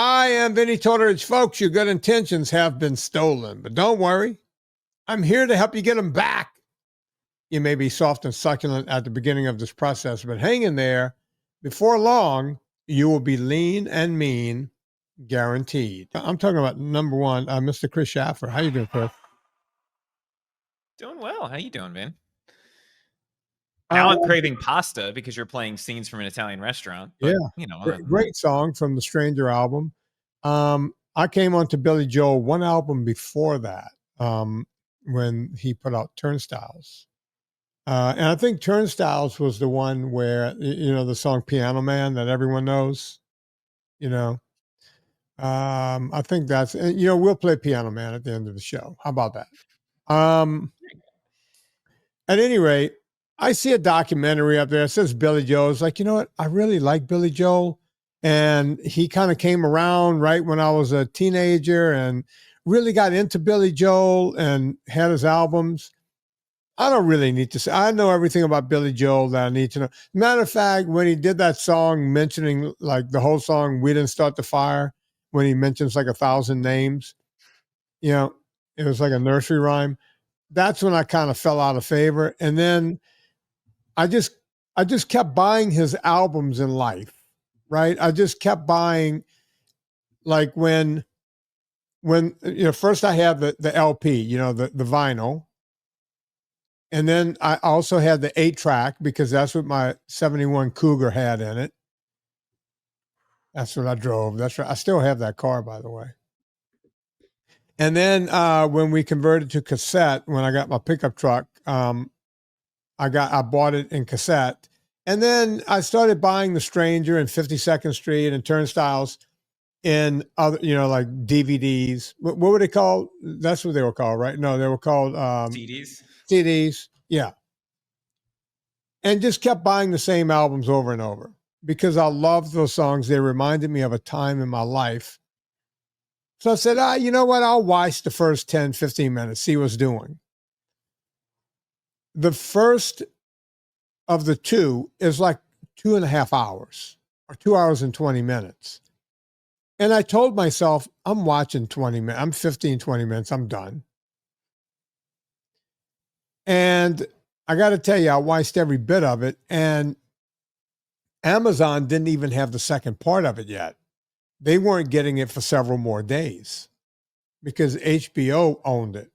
I am Vinnie Tortorich. Folks, your good intentions have been stolen, but don't worry. I'm here to help you get them back. You may be soft and succulent at the beginning of this process, but hang in there. Before long, you will be lean and mean, guaranteed. I'm talking about number one, Mr. Chris Shaffer. How you doing, Chris? Doing well. How you doing, man? Now I'm craving pasta because you're playing scenes from an Italian restaurant. But, great song from the Stranger album. I came onto Billy Joel one album before that, when he put out Turnstiles. And I think Turnstiles was the one where, the song Piano Man that everyone knows, I think that's, we'll play Piano Man at the end of the show. How about that? At any rate, I see a documentary up there. It says Billy Joel. It's like, you know what? I really like Billy Joel. And he kind of came around right when I was a teenager and really got into Billy Joel and had his albums. I don't really need to say. I know everything about Billy Joel that I need to know. Matter of fact, when he did that song mentioning like the whole song, We Didn't Start the Fire, when he mentions like 1,000 names, it was like a nursery rhyme. That's when I kind of fell out of favor. And then I just kept buying his albums in life, right? I just kept buying, like when first I had the LP, the vinyl. And then I also had the 8-track because that's what my 71 Cougar had in it. That's what I drove. That's right. I still have that car, by the way. And then when we converted to cassette, when I got my pickup truck, I bought it in cassette. And then I started buying The Stranger and 52nd Street and Turnstiles in other, like DVDs. What were they called? That's what they were called, right? No, they were called CDs. CDs, yeah. And just kept buying the same albums over and over because I loved those songs. They reminded me of a time in my life. So I said, you know what? I'll watch the first 10, 15 minutes, see what's doing. The first of the two is like 2.5 hours or 2 hours and 20 minutes. And I told myself, I'm watching 20 minutes. I'm 15, 20 minutes. I'm done. And I got to tell you, I watched every bit of it. And Amazon didn't even have the second part of it yet. They weren't getting it for several more days because HBO owned it.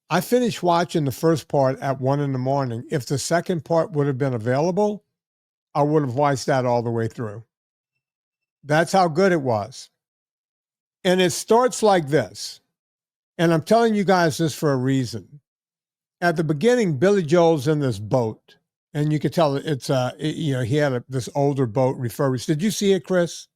I finished watching the first part at 1 a.m. If the second part would have been available, I would have watched that all the way through. That's how good it was. And it starts like this. And I'm telling you guys this for a reason. At the beginning, Billy Joel's in this boat. And you could tell it's, he had this older boat refurbished. Did you see it, Chris?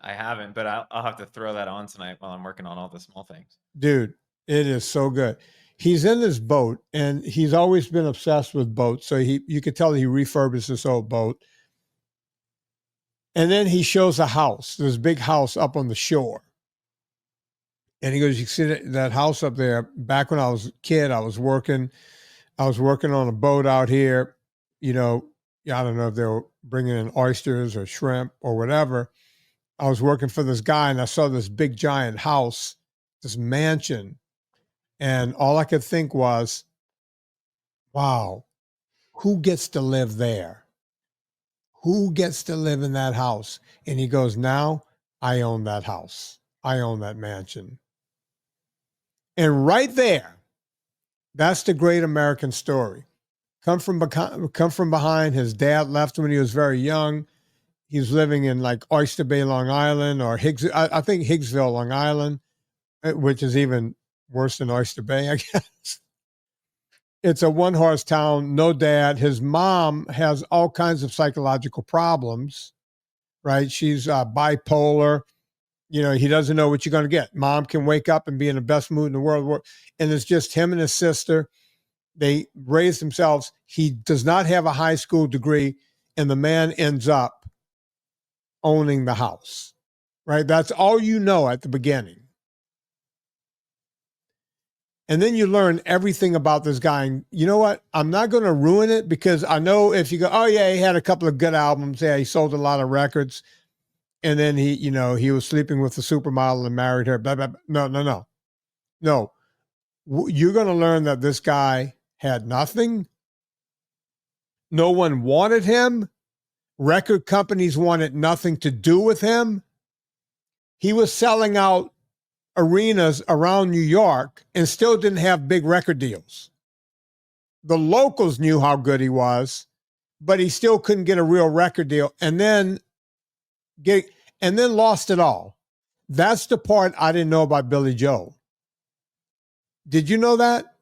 I haven't, but I'll have to throw that on tonight while I'm working on all the small things. Dude, it is so good. He's in this boat, and he's always been obsessed with boats. So you could tell he refurbished this old boat. And then he shows a house, this big house up on the shore. And he goes, you see that house up there? Back when I was a kid, I was working on a boat out here. I don't know if they were bringing in oysters or shrimp or whatever. I was working for this guy and I saw this big giant house, this mansion. And all I could think was, wow, who gets to live there? Who gets to live in that house? And he goes, now I own that house. I own that mansion. And right there, that's the great American story. Come from behind. His dad left when he was very young. He's living in like Oyster Bay, Long Island, or I think Higgsville, Long Island, which is even worse than Oyster Bay, I guess. It's a one-horse town, no dad. His mom has all kinds of psychological problems, right? She's bipolar. He doesn't know what you're going to get. Mom can wake up and be in the best mood in the world. And it's just him and his sister. They raised themselves. He does not have a high school degree, and the man ends up owning the house, right? That's all you know at the beginning. And then you learn everything about this guy. And you know what? I'm not going to ruin it because I know if you go, oh, yeah, he had a couple of good albums. Yeah, he sold a lot of records. And then he was sleeping with the supermodel and married her. Blah, blah, blah. No. You're going to learn that this guy had nothing. No one wanted him. Record companies wanted nothing to do with him. He was selling out arenas around New York and still didn't have big record deals. The locals knew how good he was, but he still couldn't get a real record deal, and then lost it all. That's the part I didn't know about Billy Joel. Did you know that?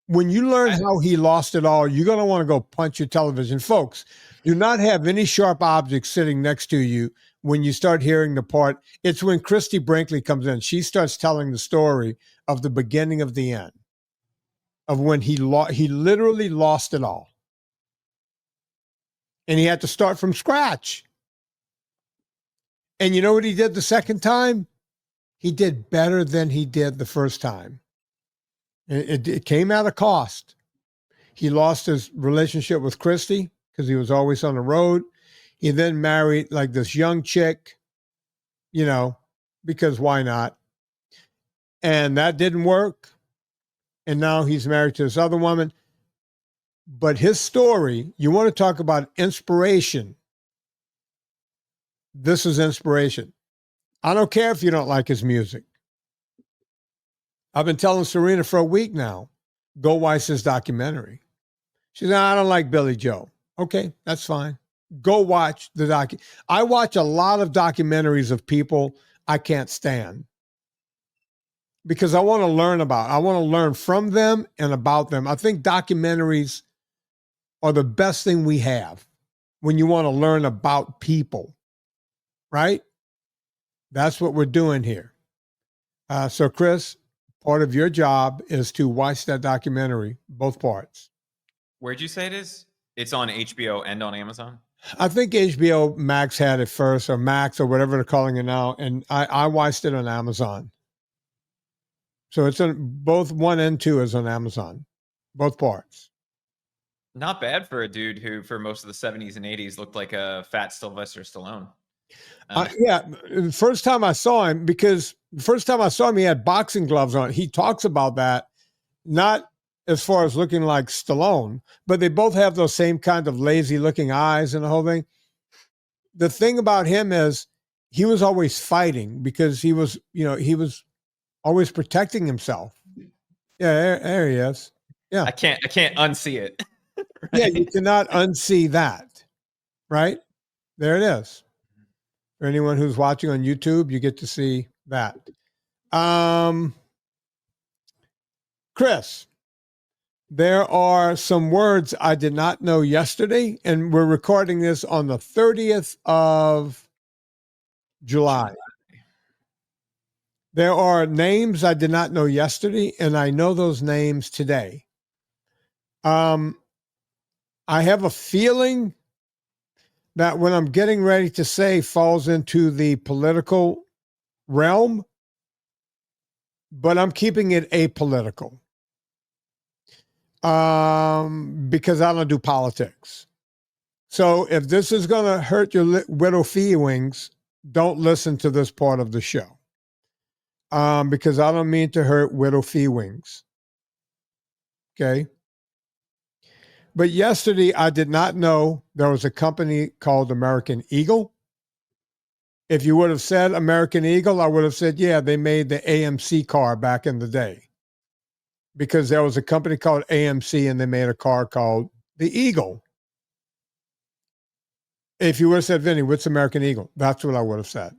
When you learn how he lost it all, you're going to want to go punch your television. Folks, do not have any sharp objects sitting next to you when you start hearing the part. It's when Christy Brinkley comes in. She starts telling the story of the beginning of the end, of when he literally lost it all. And he had to start from scratch. And you know what he did the second time? He did better than he did the first time. It came at a cost. He lost his relationship with Christy because he was always on the road. He then married like this young chick, because why not? And that didn't work. And now he's married to this other woman. But his story, you want to talk about inspiration. This is inspiration. I don't care if you don't like his music. I've been telling Serena for a week now, go watch this documentary. She said, I don't like Billy Joel. Okay, that's fine. Go watch the doc. I watch a lot of documentaries of people I can't stand because I want to learn I want to learn from them and about them. I think documentaries are the best thing we have when you want to learn about people, right? That's what we're doing here. So, Chris, part of your job is to watch that documentary, both parts. Where'd you say it is? It's on HBO and on Amazon? I think HBO Max had it first, or Max, or whatever they're calling it now. And I watched it on Amazon. So it's on both 1 and 2 is on Amazon, both parts. Not bad for a dude who, for most of the 70s and 80s, looked like a fat Sylvester Stallone. Yeah, the first time I saw him, he had boxing gloves on. He talks about that, not as far as looking like Stallone, but they both have those same kind of lazy looking eyes and the whole thing. The thing about him is he was always fighting because he was always protecting himself. Yeah, there he is. Yeah. I can't unsee it. Right? Yeah, you cannot unsee that. Right? There it is. For anyone who's watching on YouTube, you get to see that. Chris, there are some words I did not know yesterday, and we're recording this on the 30th of July. There are names I did not know yesterday, and I know those names today. I have a feeling that what I'm getting ready to say falls into the political realm, but I'm keeping it apolitical because I don't do politics. So if this is going to hurt your widow feelings, don't listen to this part of the show because I don't mean to hurt widow feelings. Okay. But yesterday, I did not know there was a company called American Eagle. If you would have said American Eagle, I would have said, yeah, they made the AMC car back in the day. Because there was a company called AMC and they made a car called the Eagle. If you would have said, Vinnie, what's American Eagle? That's what I would have said.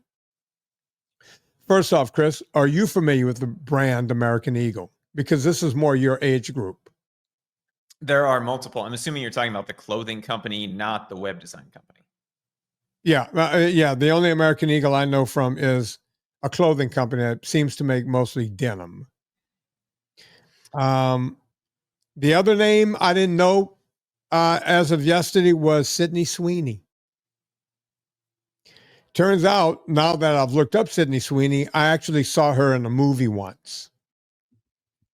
First off, Chris, are you familiar with the brand American Eagle? Because this is more your age group. There are multiple. I'm assuming you're talking about the clothing company, not the web design company. Yeah. Yeah. The only American Eagle I know from is a clothing company that seems to make mostly denim. The other name I didn't know as of yesterday was Sydney Sweeney. Turns out, now that I've looked up Sydney Sweeney, I actually saw her in a movie once.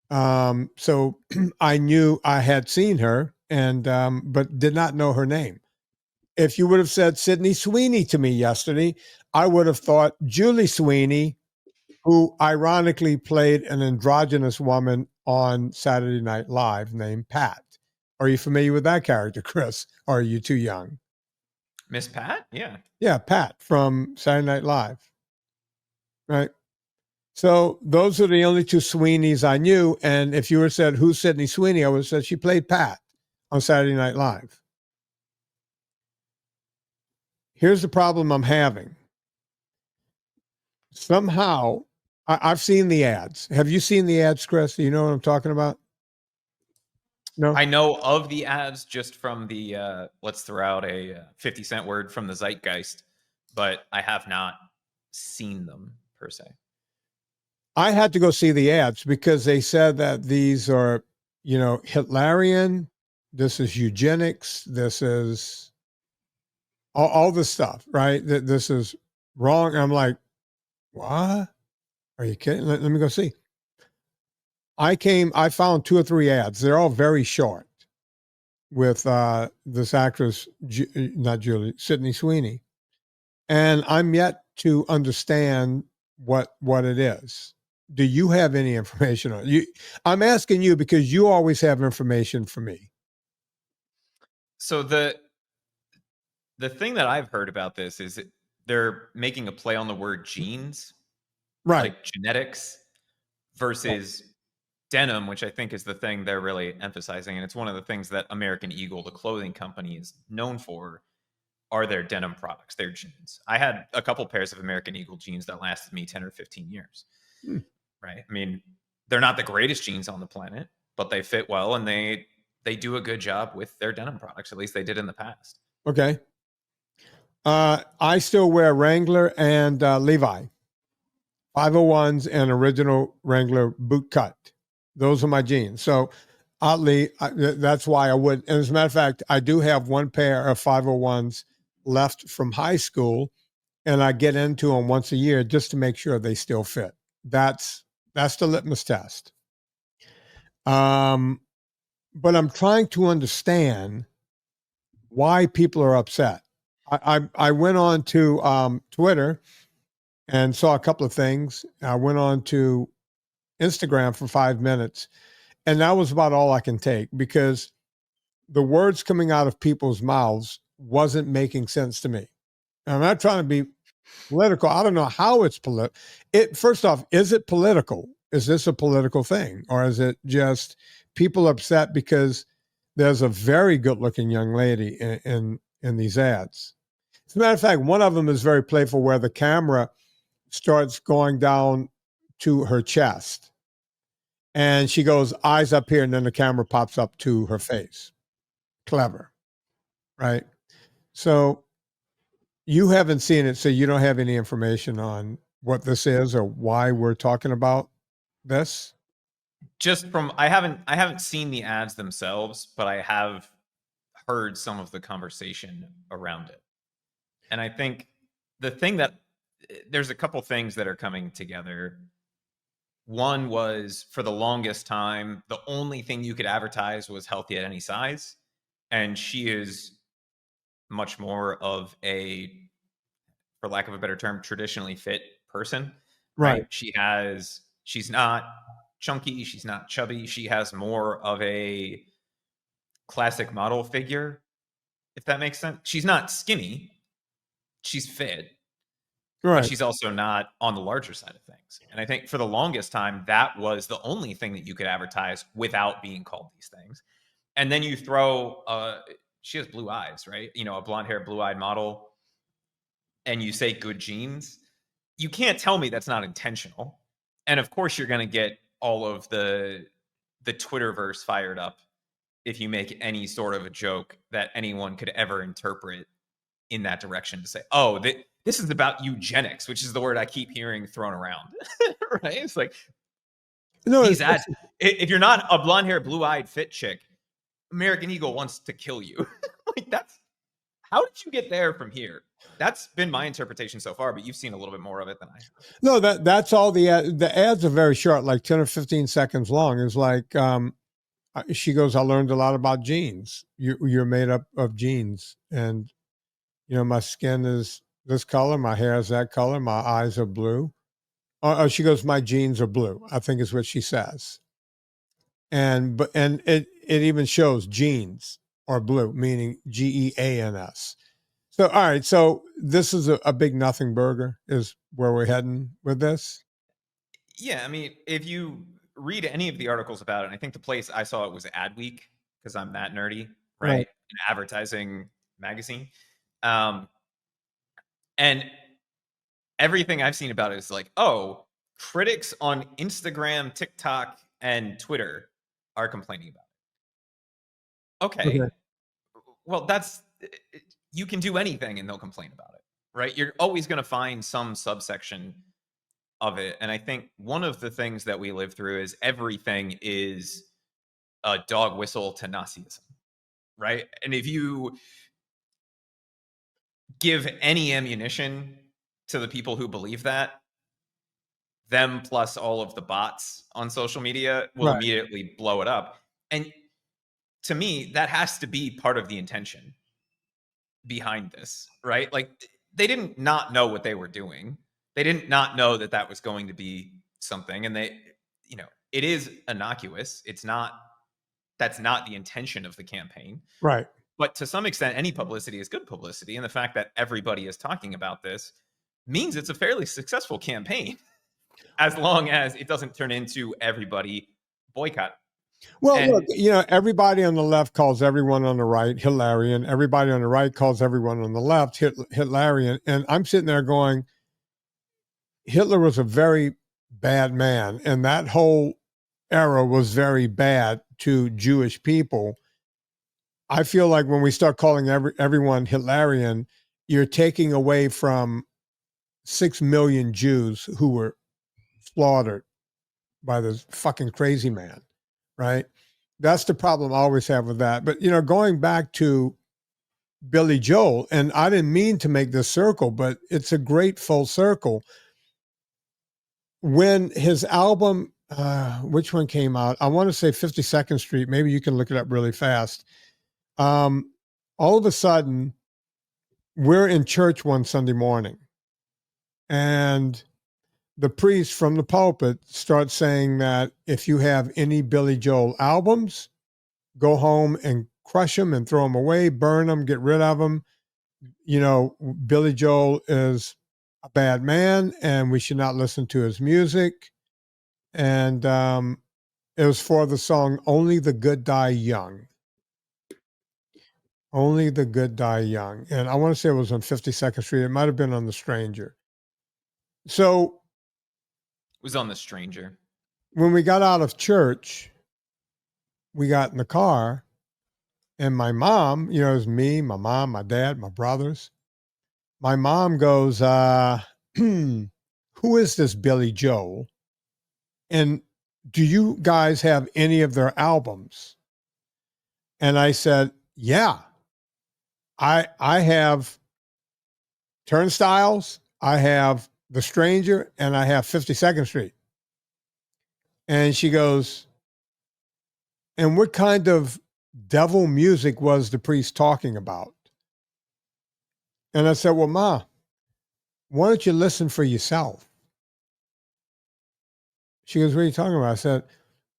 So I knew I had seen her, and but did not know her name. if you would have said Sydney Sweeney to me yesterday, I would have thought Julie Sweeney, who ironically played an androgynous woman on Saturday Night Live named Pat. Are you familiar with that character, Chris? Or are you too young? Miss Pat? Yeah. Yeah, Pat from Saturday Night Live. Right. So those are the only two Sweeneys I knew. And if you were said, who's Sydney Sweeney? I would have said she played Pat on Saturday Night Live. Here's the problem I'm having. Somehow, I've seen the ads. Have you seen the ads, Chris? Do you know what I'm talking about? No? I know of the ads just from the, let's throw out a 50-cent word from the zeitgeist, but I have not seen them per se. I had to go see the ads because they said that these are, Hitlerian. This is eugenics. This is all this stuff, right? This is wrong. I'm like, what? Are you kidding? Let me go see. I found 2 or 3 ads. They're all very short with this actress, not Julie, Sydney Sweeney. And I'm yet to understand what it is. Do you have any information on it? I'm asking you because you always have information for me. So the thing that I've heard about this is they're making a play on the word genes, right? Like genetics versus denim, which I think is the thing they're really emphasizing. And it's one of the things that American Eagle, the clothing company, is known for, are their denim products, their jeans. I had a couple pairs of American Eagle jeans that lasted me 10 or 15 years. Right? I mean, they're not the greatest jeans on the planet, but they fit well and they do a good job with their denim products. At least they did in the past. Okay. I still wear Wrangler and Levi 501s and original Wrangler boot cut. Those are my jeans. So oddly, that's why I would. And as a matter of fact, I do have one pair of 501s left from high school, and I get into them once a year just to make sure they still fit. That's the litmus test. But I'm trying to understand why people are upset. I went on to Twitter and saw a couple of things. I went on to Instagram for 5 minutes, and that was about all I can take because the words coming out of people's mouths wasn't making sense to me. I'm not trying to be political. I don't know how it's political. First off, is it political? Is this a political thing? Or is it just people upset because there's a very good-looking young lady in these ads? As a matter of fact, one of them is very playful where the camera starts going down to her chest. And she goes, eyes up here, and then the camera pops up to her face. Clever, right? So you haven't seen it, so you don't have any information on what this is or why we're talking about this? Just from I haven't seen the ads themselves, but I have heard some of the conversation around it. And I think the thing that there's a couple things that are coming together. One was, for the longest time, the only thing you could advertise was healthy at any size. And she is much more of a, for lack of a better term, traditionally fit person. Right. She's not chunky. She's not chubby. She has more of a classic model figure, if that makes sense. She's not skinny. She's fit. Right. But she's also not on the larger side of things. And I think for the longest time, that was the only thing that you could advertise without being called these things. And then you throw, she has blue eyes, right? A blonde hair, blue eyed model. And you say good genes. You can't tell me that's not intentional. And of course, you're going to get all of the Twitterverse fired up if you make any sort of a joke that anyone could ever interpret in that direction to say, oh, this is about eugenics, which is the word I keep hearing thrown around. Right? It's like, no, these ads, if you're not a blonde hair, blue eyed fit chick, American Eagle wants to kill you. Like, how did you get there from here? That's been my interpretation so far, but you've seen a little bit more of it than I have. No, that's all the ads are very short, like 10 or 15 seconds long. It's like, she goes, I learned a lot about genes. You're made up of genes. And My skin is this color, my hair is that color, my eyes are blue. Or she goes, my jeans are blue, I think is what she says. And it even shows jeans are blue, meaning GEANS. So, all right. So this is a big nothing burger is where we're heading with this. Yeah. I mean, if you read any of the articles about it, and I think the place I saw it was Adweek, because I'm that nerdy, right? Right. An advertising magazine. And everything I've seen about it is like, oh, critics on Instagram, TikTok, and Twitter are complaining about it. Okay. Okay. Well, that's, you can do anything and they'll complain about it, right? You're always going to find some subsection of it. And I think one of the things that we live through is everything is a dog whistle to Nazism, right? And if you give any ammunition to the people who believe that, them plus all of the bots on social media will Right. immediately blow it up. And to me, that has to be part of the intention behind this, right? Like they didn't not know what they were doing. They didn't not know that that was going to be something. And they, it is innocuous. That's not the intention of the campaign. Right. But to some extent, any publicity is good publicity. And the fact that everybody is talking about this means it's a fairly successful campaign, as long as it doesn't turn into everybody boycott. Well, And look, everybody on the left calls everyone on the right Hilarion. Everybody on the right calls everyone on the left Hitlerian. And I'm sitting there going, Hitler was a very bad man. And that whole era was very bad to Jewish people. I feel like when we start calling everyone Hitlerian, you're taking away from 6 million Jews who were slaughtered by this fucking crazy man, right? That's the problem I always have with that. But, going back to Billy Joel, and I didn't mean to make this circle, but it's a great full circle. When his album, which one came out? I want to say 52nd Street. Maybe you can look it up really fast. All of a sudden, we're in church one Sunday morning, and the priest from the pulpit starts saying that if you have any Billy Joel albums, go home and crush them and throw them away, burn them, get rid of them. Billy Joel is a bad man and we should not listen to his music. And it was for the song Only the Good Die Young. Only the Good Die Young. And I want to say it was on 52nd Street. It might have been on The Stranger. So it was on The Stranger. When we got out of church, we got in the car, and my mom, it was me, my mom, my dad, my brothers. My mom goes, who is this Billy Joel? And do you guys have any of their albums? And I said, yeah, I have Turnstiles, I have The Stranger, and I have 52nd Street. And she goes, and what kind of devil music was the priest talking about? And I said, well, Ma, why don't you listen for yourself? She goes, what are you talking about? I said,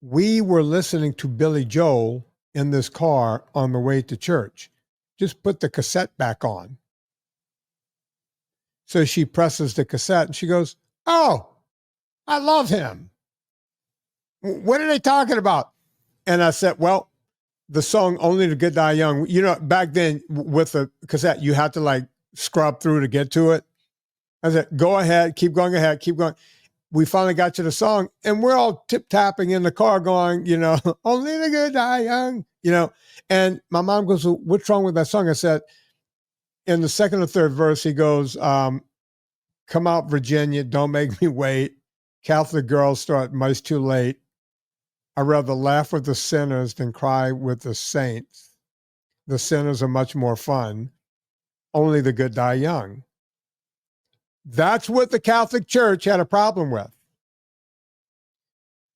we were listening to Billy Joel in this car on the way to church. Just put the cassette back on. So she presses the cassette and she goes, oh, I love him. What are they talking about? And I said, well, the song Only the Good Die Young, back then with the cassette, you had to like scrub through to get to it. I said, go ahead, keep going ahead, keep going. We finally got to the song and we're all tip-tapping in the car going, Only the Good Die Young, And my mom goes, well, what's wrong with that song? I said, in the second or third verse, he goes, come out, Virginia, don't make me wait. Catholic girls start much too late. I'd rather laugh with the sinners than cry with the saints. The sinners are much more fun. Only the good die young. That's what the Catholic Church had a problem with.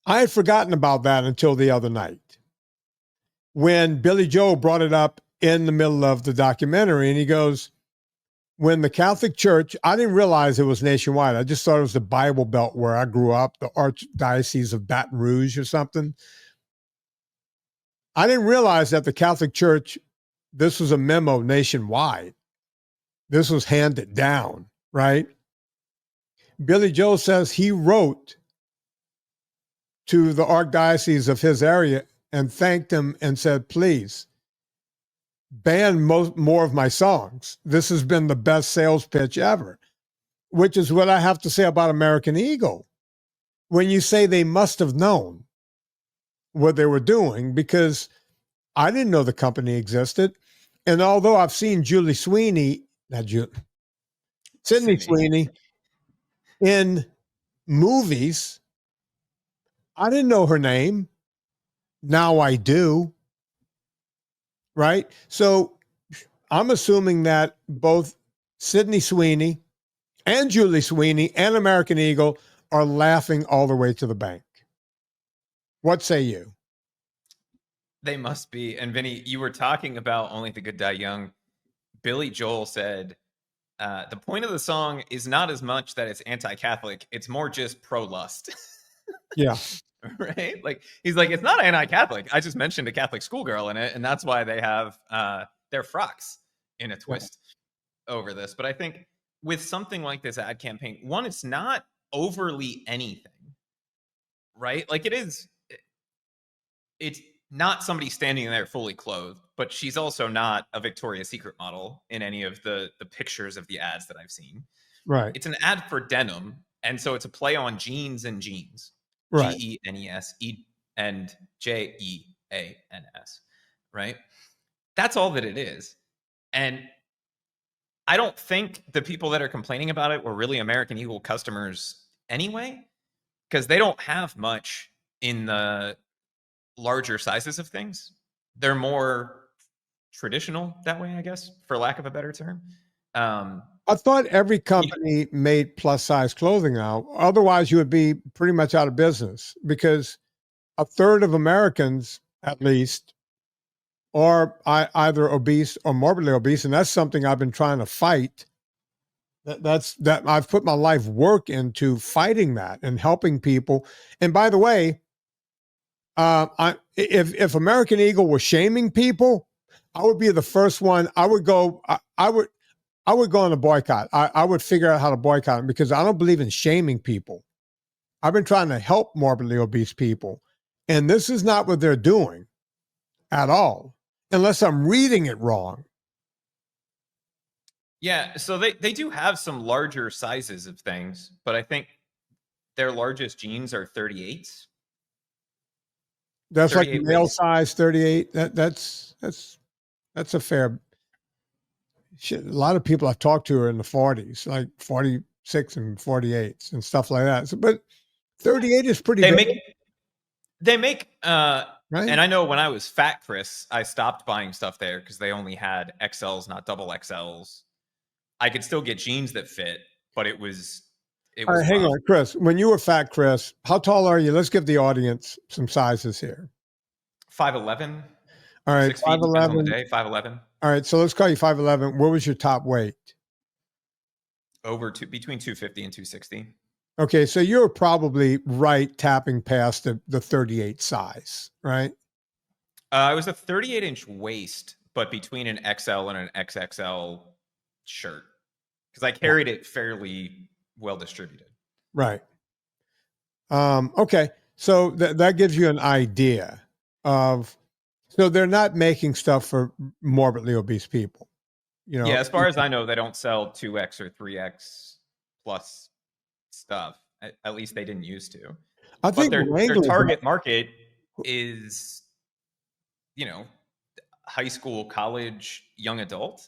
I had forgotten about that until the other night when Billy Joel brought it up in the middle of the documentary, and he goes, when the Catholic Church, I didn't realize it was nationwide. I just thought it was the Bible Belt where I grew up, the Archdiocese of Baton Rouge or something. I didn't realize that the Catholic Church, this was a memo nationwide. This was handed down, right? Billy Joel says he wrote to the archdiocese of his area and thanked them and said, please ban more of my songs. This has been the best sales pitch ever, which is what I have to say about American Eagle. When you say they must have known what they were doing, because I didn't know the company existed. And although I've seen Sydney Sweeney in movies, I didn't know her name. Now I do. Right? So I'm assuming that both Sydney Sweeney and Julie Sweeney and American Eagle are laughing all the way to the bank. What say you? They must be. And Vinny, you were talking about Only the Good Die Young. Billy Joel said, the point of the song is not as much that it's anti-Catholic. It's more just pro-lust. Yeah. Right? Like, he's like, it's not anti-Catholic. I just mentioned a Catholic schoolgirl in it. And that's why they have their frocks in a twist over this. But I think with something like this ad campaign, one, it's not overly anything, right? Like it's not somebody standing there fully clothed, but she's also not a Victoria's Secret model in any of the pictures of the ads that I've seen. Right. It's an ad for denim. And so it's a play on jeans and jeans. Right. Genes and Jeans, right? That's all that it is. And I don't think the people that are complaining about it were really American Eagle customers anyway, because they don't have much in the larger sizes of things. They're more traditional that way, I guess, for lack of a better term. I thought every company made plus size clothing now. Otherwise, you would be pretty much out of business, because a third of Americans, at least, are either obese or morbidly obese. And that's something I've been trying to fight. That I've put my life work into fighting that and helping people. And by the way, if American Eagle was shaming people, I would be the first one. I would go on a boycott. I would figure out how to boycott them, because I don't believe in shaming people. I've been trying to help morbidly obese people. And this is not what they're doing at all, unless I'm reading it wrong. Yeah, so they do have some larger sizes of things, but I think their largest jeans are 38s. That's like male size 38. That's a fair shit. A lot of people I've talked to are in the 40s, like 46 and 48s and stuff like that. So, but 38 is pretty big. They make right? And I know when I was fat Chris, I stopped buying stuff there because they only had XLs, not double XLs. I could still get jeans that fit, but it was all right, hang on, Chris. When you were fat Chris, how tall are you? Let's give the audience some sizes here. 5'11". All right, 6 feet, 5'11". on the day, 5'11". All right, so let's call you 5'11". What was your top weight? Between 250 and 260. Okay, so you're probably right tapping past the 38 size, right? I was a 38-inch waist, but between an XL and an XXL shirt, because I carried it fairly well distributed. Right. Okay, so that gives you an idea of. So they're not making stuff for morbidly obese people. You know. Yeah, as far as I know, they don't sell 2X or 3X plus stuff. At least they didn't used to. I think their target market is, high school, college, young adult.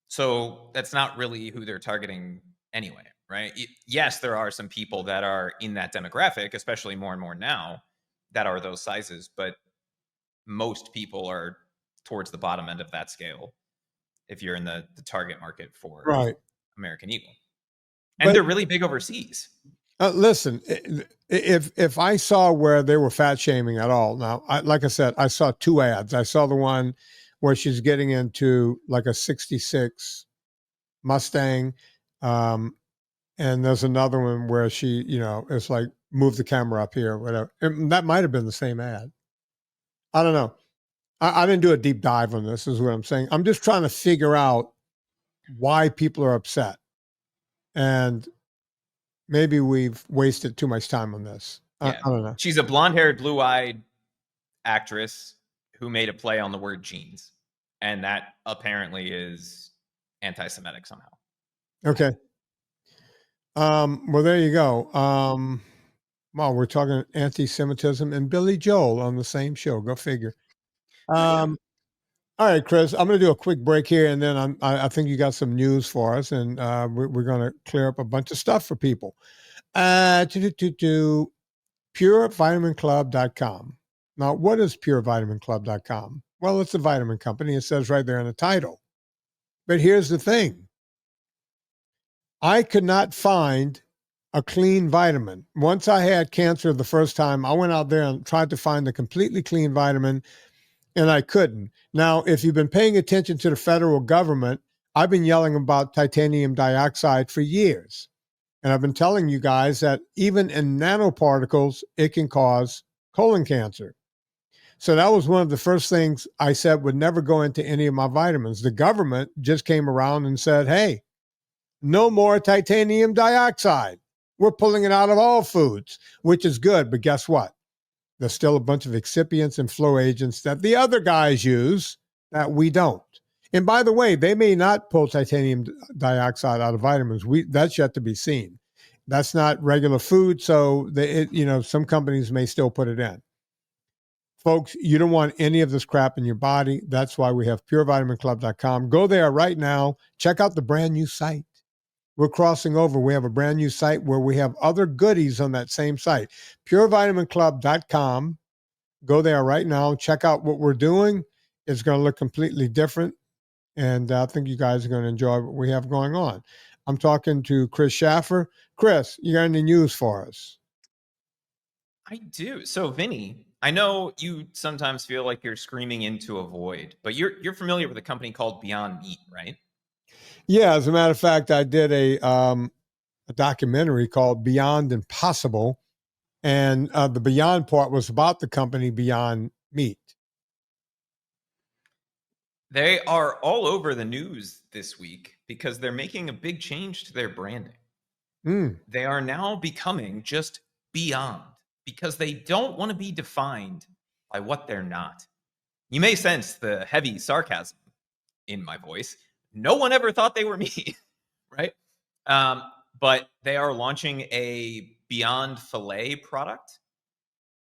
So that's not really who they're targeting anyway, right? Yes, there are some people that are in that demographic, especially more and more now, that are those sizes, but most people are towards the bottom end of that scale if you're in the target market for American Eagle. And they're really big overseas. Listen, if I saw where they were fat shaming at all, now, like I said, I saw two ads. I saw the one where she's getting into like a 66 Mustang. And there's another one where she, it's like, move the camera up here, whatever. That might have been the same ad. I don't know. I didn't do a deep dive on this, is what I'm saying. I'm just trying to figure out why people are upset. And maybe we've wasted too much time on this. Yeah. I don't know. She's a blonde-haired, blue-eyed actress who made a play on the word jeans. And that apparently is anti-Semitic somehow. Okay. Well, there you go. Well, we're talking anti-Semitism and Billy Joel on the same show. Go figure. All right, Chris, I'm going to do a quick break here, and then I think you got some news for us, and we're going to clear up a bunch of stuff for people. To purevitaminclub.com. Now, what is purevitaminclub.com? Well, it's a vitamin company. It says right there in the title. But here's the thing. I could not find a clean vitamin. Once I had cancer the first time, I went out there and tried to find a completely clean vitamin, and I couldn't. Now, if you've been paying attention to the federal government, I've been yelling about titanium dioxide for years. And I've been telling you guys that even in nanoparticles, it can cause colon cancer. So that was one of the first things I said would never go into any of my vitamins. The government just came around and said, hey, no more titanium dioxide. We're pulling it out of all foods, which is good. But guess what? There's still a bunch of excipients and flow agents that the other guys use that we don't. And by the way, they may not pull titanium dioxide out of vitamins. That's yet to be seen. That's not regular food. So some companies may still put it in. Folks, you don't want any of this crap in your body. That's why we have purevitaminclub.com. Go there right now. Check out the brand new site. We're crossing over. We have a brand new site where we have other goodies on that same site. purevitaminclub.com. Go there right now. Check out what we're doing. It's going to look completely different. And I think you guys are going to enjoy what we have going on. I'm talking to Chris Shaffer. Chris, you got any news for us? I do. So, Vinnie, I know you sometimes feel like you're screaming into a void, but you're familiar with a company called Beyond Meat, right? Yeah, as a matter of fact, I did a documentary called Beyond Impossible, and the Beyond part was about the company Beyond Meat. They are all over the news this week because they're making a big change to their branding. They are now becoming just Beyond because they don't want to be defined by what they're not. You may sense the heavy sarcasm in my voice. No one ever thought they were me, right? But they are launching a Beyond Filet product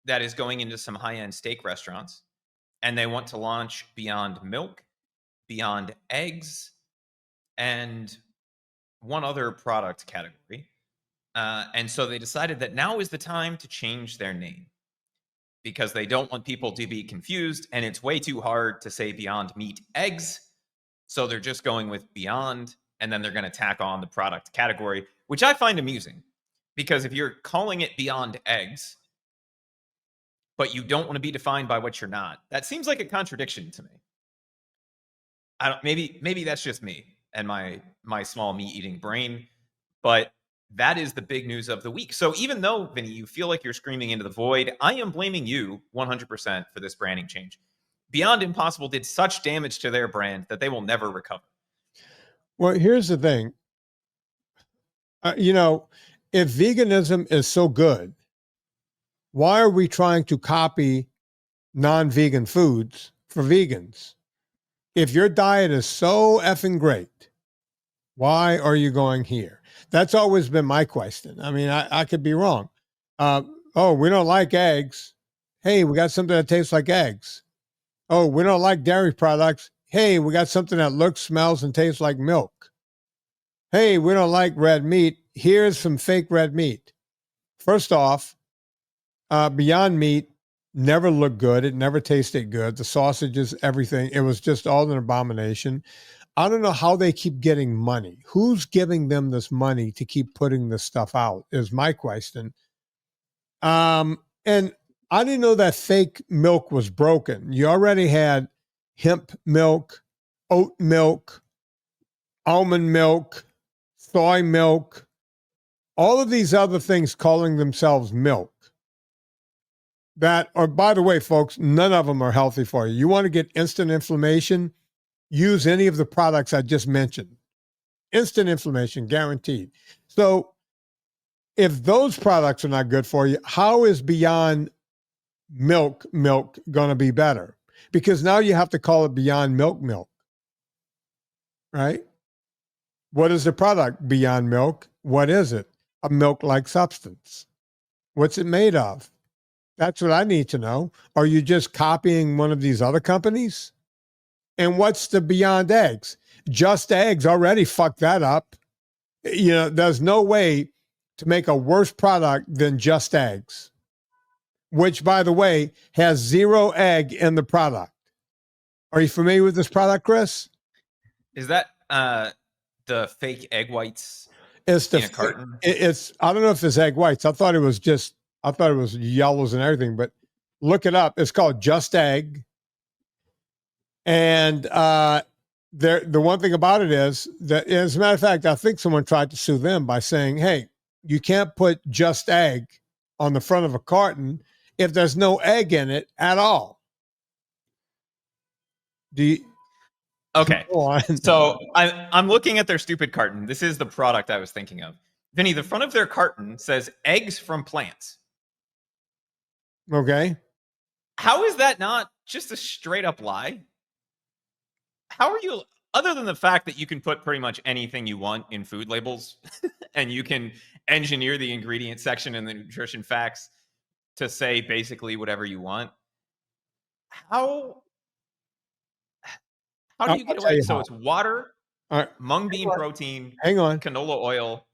that is going into some high-end steak restaurants. And they want to launch Beyond Milk, Beyond Eggs, and one other product category. And so they decided that now is the time to change their name because they don't want people to be confused. And it's way too hard to say Beyond Meat Eggs. So they're just going with Beyond, and then they're going to tack on the product category, which I find amusing because if you're calling it Beyond Eggs, but you don't want to be defined by what you're not, that seems like a contradiction to me. Maybe that's just me and my small meat-eating brain, but that is the big news of the week. So even though, Vinnie, you feel like you're screaming into the void, I am blaming you 100% for this branding change. Beyond Impossible did such damage to their brand that they will never recover. Well, here's the thing. If veganism is so good, why are we trying to copy non-vegan foods for vegans? If your diet is so effing great, why are you going here? That's always been my question. I mean, I could be wrong. We don't like eggs. Hey, we got something that tastes like eggs. Oh, we don't like dairy products. Hey, we got something that looks, smells, and tastes like milk. Hey, we don't like red meat. Here's some fake red meat. First off, Beyond Meat never looked good. It never tasted good. The sausages, everything. It was just all an abomination. I don't know how they keep getting money. Who's giving them this money to keep putting this stuff out is my question. And I didn't know that fake milk was broken. You already had hemp milk, oat milk, almond milk, soy milk, all of these other things calling themselves milk that are, by the way, folks, none of them are healthy for you. You want to get instant inflammation, use any of the products I just mentioned. Instant inflammation, guaranteed. So if those products are not good for you, how is Beyond milk going to be better? Because now you have to call it Beyond milk, right? What is the product? Beyond milk. What is it? A milk-like substance. What's it made of? That's what I need to know. Are you just copying one of these other companies? And what's the Beyond Eggs? Just Eggs already fucked that up. You know, there's no way to make a worse product than Just Eggs, which, by the way, has 0 egg in the product. Are you familiar with this product, Chris? Is that the fake egg whites It's the in a carton? It's I don't know if it's egg whites. I thought it was yellows and everything, but look it up. It's called Just Egg. And the one thing about it is that, as a matter of fact, I think someone tried to sue them by saying, hey, you can't put Just Egg on the front of a carton if there's no egg in it at all. Do you? Okay. So I'm looking at their stupid carton. This is the product I was thinking of. Vinny, the front of their carton says eggs from plants. Okay. How is that not just a straight up lie? How are you, other than the fact that you can put pretty much anything you want in food labels and you can engineer the ingredient section and the nutrition facts to say basically whatever you want? How do you get away? So it's water, mung bean protein, canola oil.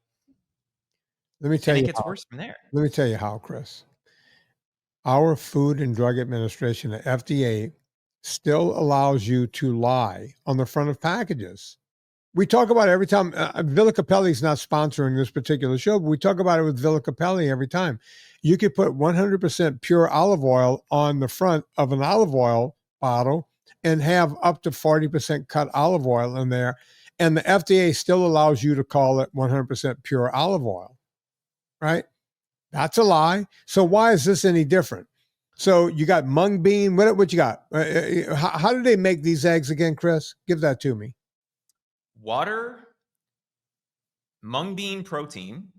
Let me tell you. It gets worse from there. Let me tell you how, Chris. Our Food and Drug Administration, the FDA, still allows you to lie on the front of packages. We talk about it every time. Villa Capelli is not sponsoring this particular show, but we talk about it with Villa Capelli every time. You could put 100% pure olive oil on the front of an olive oil bottle and have up to 40% cut olive oil in there. And the FDA still allows you to call it 100% pure olive oil, right? That's a lie. So why is this any different? So you got mung bean. What you got? How do they make these eggs again, Chris? Give that to me. Water, mung bean protein,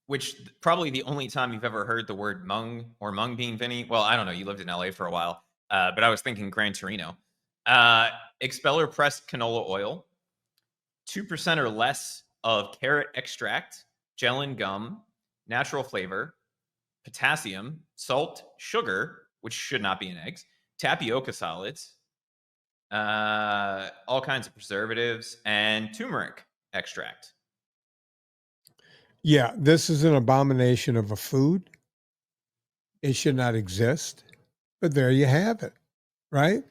which probably the only time you've ever heard the word mung or mung bean, Vinny. Well, I don't know. You lived in LA for a while, but I was thinking Gran Torino. Expeller pressed canola oil, 2% or less of carrot extract, gelin gum, natural flavor, potassium, salt, sugar, which should not be in eggs, tapioca solids, all kinds of preservatives, and turmeric extract. Yeah, this is an abomination of a food. It should not exist, but there you have it, right?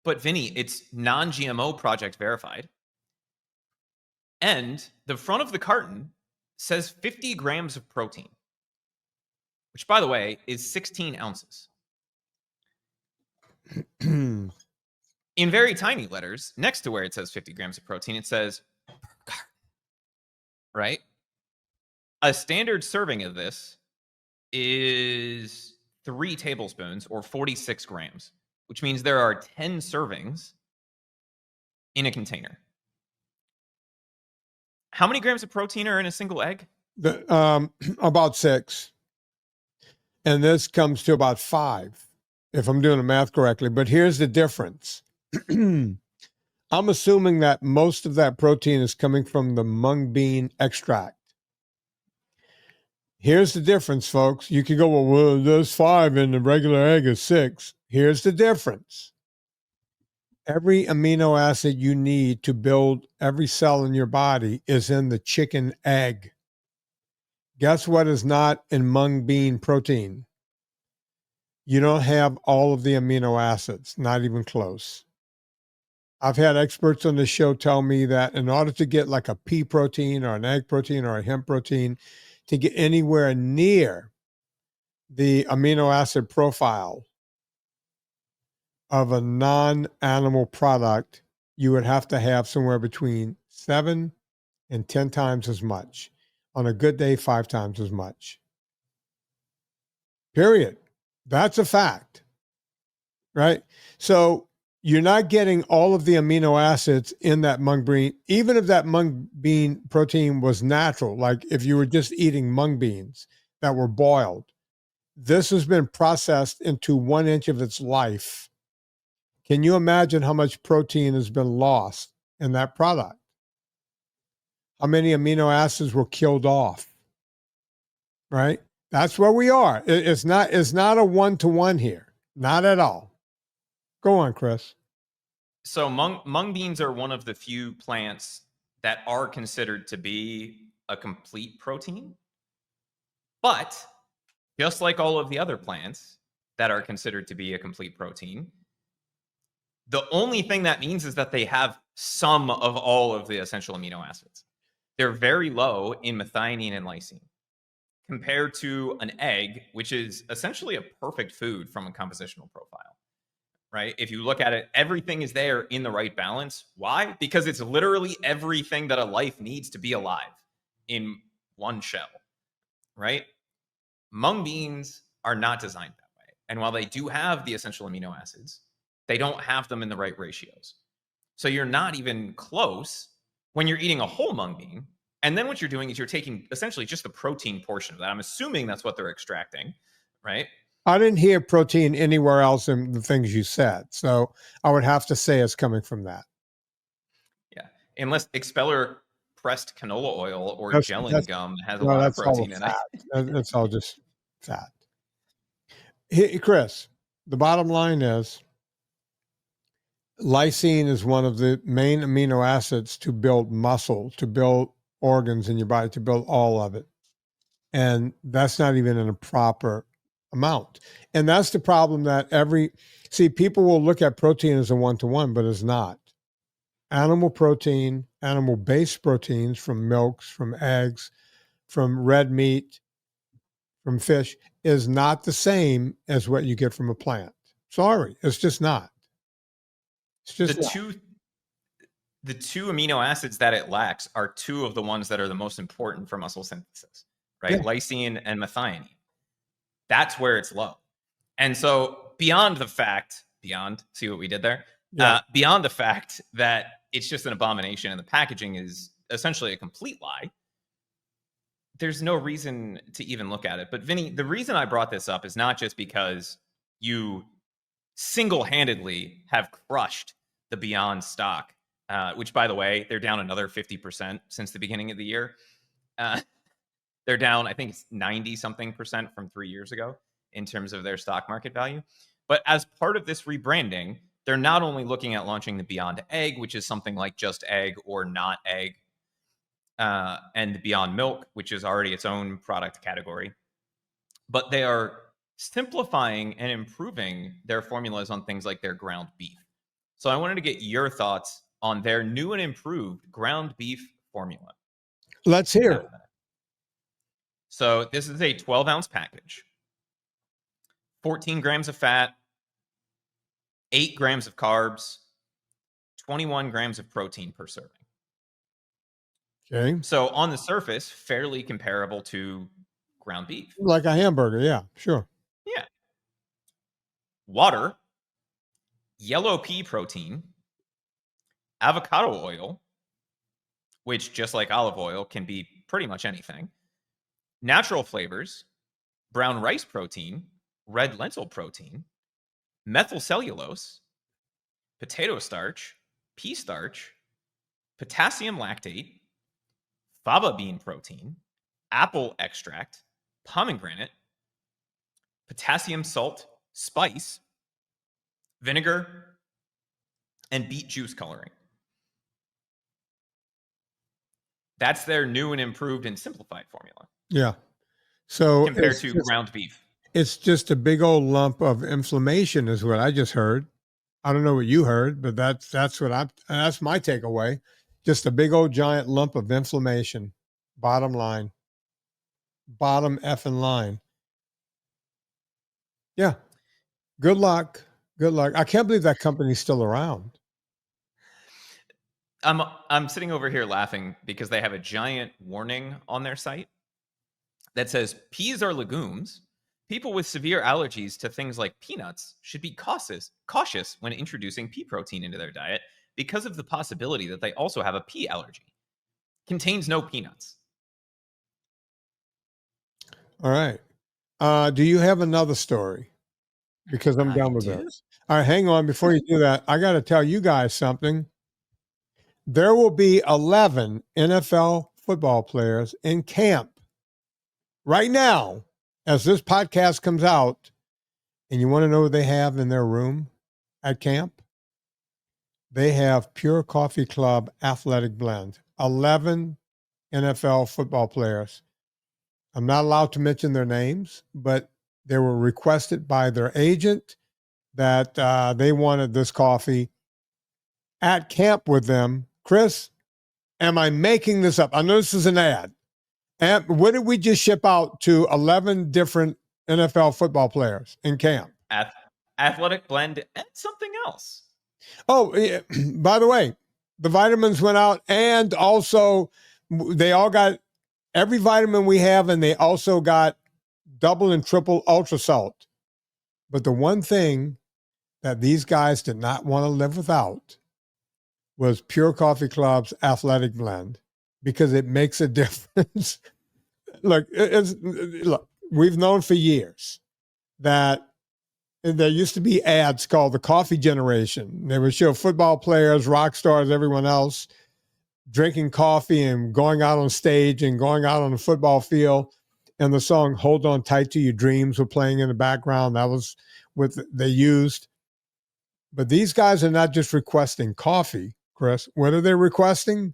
But Vinny, it's non-GMO project verified. And the front of the carton says 50 grams of protein, which, by the way, is 16 ounces. In very tiny letters, next to where it says 50 grams of protein, it says per carton, right? A standard serving of this is 3 tablespoons or 46 grams, which means there are 10 servings in a container. How many grams of protein are in a single egg? About 6. And this comes to about 5, if I'm doing the math correctly. But here's the difference. I'm assuming that most of that protein is coming from the mung bean extract. Here's the difference, folks. You could go, well, there's 5 and the regular egg is 6. Here's the difference. Every amino acid you need to build every cell in your body is in the chicken egg. Guess what is not in mung bean protein? You don't have all of the amino acids, not even close. I've had experts on the show tell me that in order to get like a pea protein or an egg protein or a hemp protein, to get anywhere near the amino acid profile of a non-animal product, you would have to have somewhere between 7 and 10 times as much. On a good day, 5 times as much. Period. That's a fact, right? So you're not getting all of the amino acids in that mung bean, even if that mung bean protein was natural, like if you were just eating mung beans that were boiled. This has been processed into 1 inch of its life. Can you imagine how much protein has been lost in that product? How many amino acids were killed off? Right? That's where we are. It's not a one-to-one here. Not at all. Go on, Chris. So mung beans are one of the few plants that are considered to be a complete protein. But just like all of the other plants that are considered to be a complete protein, the only thing that means is that they have some of all of the essential amino acids. They're very low in methionine and lysine compared to an egg, which is essentially a perfect food from a compositional profile, right? If you look at it, everything is there in the right balance. Why? Because it's literally everything that a life needs to be alive in one shell, right? Mung beans are not designed that way. And while they do have the essential amino acids, they don't have them in the right ratios. So you're not even close when you're eating a whole mung bean. And then what you're doing is you're taking essentially just the protein portion of that. I'm assuming that's what they're extracting, right? I didn't hear protein anywhere else in the things you said. So I would have to say it's coming from that. Yeah. Unless expeller pressed canola oil or That's, gelling gum has a no, lot of that's all protein in it. fat. That's all just fat. Hey, Chris, the bottom line is lysine is one of the main amino acids to build muscle, to build organs in your body, to build all of it. And that's not even in a proper amount. And that's the problem that people will look at protein as a one-to-one, but it's not. Animal protein, animal-based proteins from milks, from eggs, from red meat, from fish is not the same as what you get from a plant. Sorry, it's just not. It's just the two amino acids that it lacks are two of the ones that are the most important for muscle synthesis, right? Yeah. Lysine and methionine. That's where it's low. And so beyond the fact, see what we did there? Yeah. Beyond the fact that it's just an abomination and the packaging is essentially a complete lie, there's no reason to even look at it. But Vinny, the reason I brought this up is not just because you single-handedly have crushed the Beyond stock, which, by the way, they're down another 50% since the beginning of the year. They're down, I think it's 90-something% from 3 years ago in terms of their stock market value. But as part of this rebranding, they're not only looking at launching the Beyond Egg, which is something like just egg or not egg, and the Beyond Milk, which is already its own product category, but they are simplifying and improving their formulas on things like their ground beef. So I wanted to get your thoughts on their new and improved ground beef formula. Let's hear it. So this is a 12-ounce package, 14 grams of fat, 8 grams of carbs, 21 grams of protein per serving. Okay. So on the surface, fairly comparable to ground beef. Like a hamburger. Yeah, sure. Yeah. Water, yellow pea protein, avocado oil, which just like olive oil can be pretty much anything, natural flavors, brown rice protein, red lentil protein, methyl cellulose, potato starch, pea starch, potassium lactate, faba bean protein, apple extract, pomegranate, potassium salt, spice, vinegar, and beet juice coloring. That's their new and improved and simplified formula. Yeah. So compared to ground beef. It's just a big old lump of inflammation is what I just heard. I don't know what you heard, but that's my takeaway. Just a big old giant lump of inflammation. Bottom line. Bottom effing line. Yeah. Good luck. Good luck. I can't believe that company's still around. I'm sitting over here laughing because they have a giant warning on their site that says peas are legumes. People with severe allergies to things like peanuts should be cautious when introducing pea protein into their diet because of the possibility that they also have a pea allergy. Contains no peanuts. All right. Do you have another story? Because I'm done with this. All right, hang on. Before you do that, I got to tell you guys something. There will be 11 NFL football players in camp right now as this podcast comes out. And you want to know what they have in their room at camp? They have Pure Coffee Club Athletic Blend. 11 NFL football players. I'm not allowed to mention their names, but they were requested by their agent that they wanted this coffee at camp with them. Chris, am I making this up? I know this is an ad. And what did we just ship out to 11 different NFL football players in camp? Athletic Blend and something else. Oh, yeah. By the way, the vitamins went out, and also they all got every vitamin we have, and they also got double and triple ultra salt. But the one thing that these guys did not want to live without was Pure Coffee Club's Athletic Blend, because it makes a difference. Look, we've known for years that there used to be ads called the Coffee Generation. They would show football players, rock stars, everyone else drinking coffee and going out on stage and going out on the football field. And the song Hold On Tight to Your Dreams were playing in the background. That was what they used. But these guys are not just requesting coffee, Chris. What are they requesting?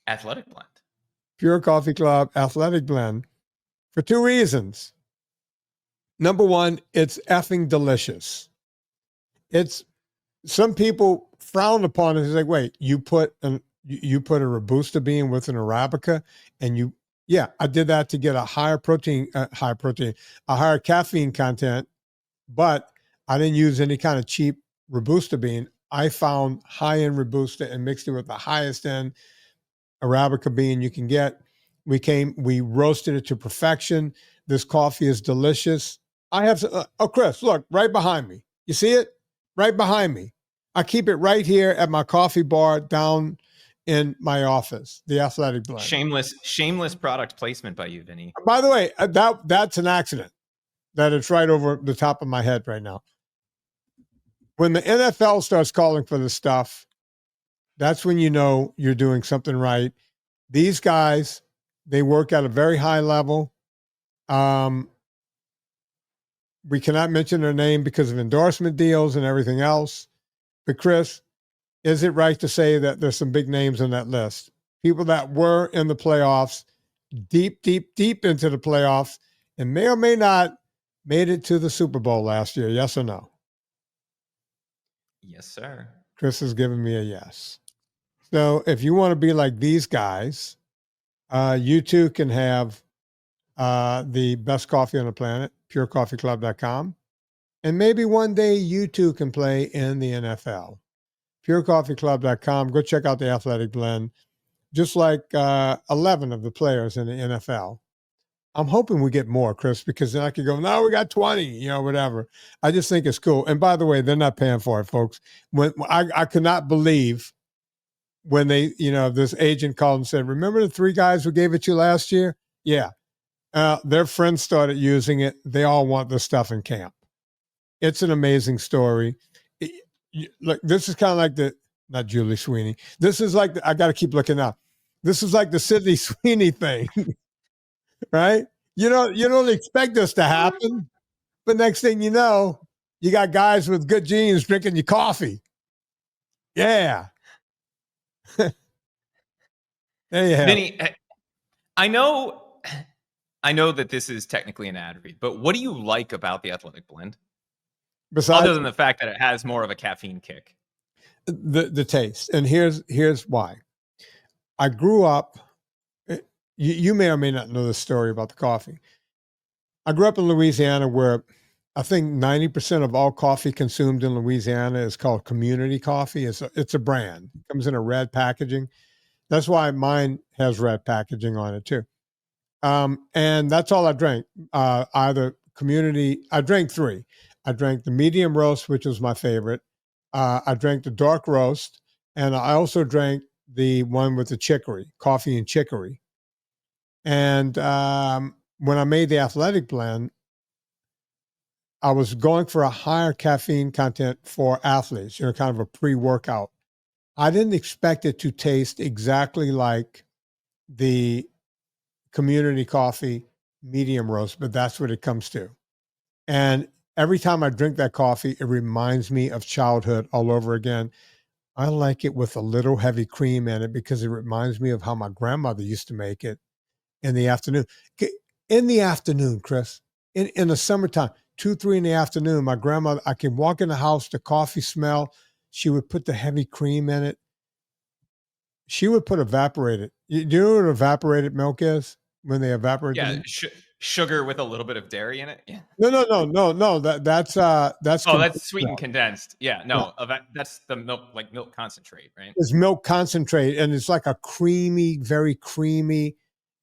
Athletic Blend. Pure Coffee Club Athletic Blend for two reasons. Number one, it's effing delicious. It's some people frown upon it. It's like, wait, you put a Robusta bean with an Arabica, and I did that to get a higher caffeine content, but I didn't use any kind of cheap Robusta bean. I found high-end Robusta and mixed it with the highest end Arabica bean you can get. We roasted it to perfection. This coffee is delicious. I have, Chris, look, right behind me. You see it? Right behind me. I keep it right here at my coffee bar down in my office, the Athletic Blend. Shameless product placement by you, Vinnie. By the way, that's an accident that it's right over the top of my head right now. When the NFL starts calling for this stuff, that's when you know you're doing something right. These guys, they work at a very high level. We cannot mention their name because of endorsement deals and everything else. But Chris, is it right to say that there's some big names on that list? People that were in the playoffs, deep into the playoffs, and may or may not made it to the Super Bowl last year. Yes or no? Yes, sir. Chris is giving me a yes. So if you want to be like these guys, you too can have the best coffee on the planet, purecoffeeclub.com. And maybe one day you too can play in the NFL. Purecoffeeclub.com. Go check out the Athletic Blend. Just like 11 of the players in the NFL. I'm hoping we get more, Chris, because then I could go, no, we got 20, whatever. I just think it's cool. And by the way, they're not paying for it, folks. When I could not believe when they, this agent called and said, remember the 3 guys who gave it to you last year? Yeah. Their friends started using it. They all want this stuff in camp. It's an amazing story. Look, this is kind of like not Julie Sweeney. This is like, I got to keep looking up. This is like the Sydney Sweeney thing, right? You don't expect this to happen, but next thing you know, you got guys with good genes drinking your coffee. Yeah. There you have Vinny, I know that this is technically an ad read, but what do you like about the Athletic Blend? Besides, other than the fact that it has more of a caffeine kick. The taste. And here's why. I grew up, you may or may not know the story about the coffee. I grew up in Louisiana where I think 90% of all coffee consumed in Louisiana is called community coffee. It's a brand. It comes in a red packaging. That's why mine has red packaging on it too. And that's all I drank. Either community, I drank three. I drank the medium roast, which was my favorite. I drank the dark roast, and I also drank the one with the chicory, coffee and chicory. And when I made the athletic blend, I was going for a higher caffeine content for athletes, kind of a pre-workout. I didn't expect it to taste exactly like the community coffee medium roast, but that's what it comes to. And every time I drink that coffee, it reminds me of childhood all over again. I like it with a little heavy cream in it because it reminds me of how my grandmother used to make it in the afternoon. In the afternoon, Chris, in the summertime, 2, 3 in the afternoon, my grandmother, I can walk in the house, the coffee smell. She would put the heavy cream in it. She would put evaporated. Do you know what evaporated milk is? When they evaporate the milk? Sugar with a little bit of dairy in it. Yeah. No. That's Oh, that's sweetened milk. condensed. Yeah, no, Yeah. that's the milk, like milk concentrate, right? It's milk concentrate, and it's like a creamy, very creamy.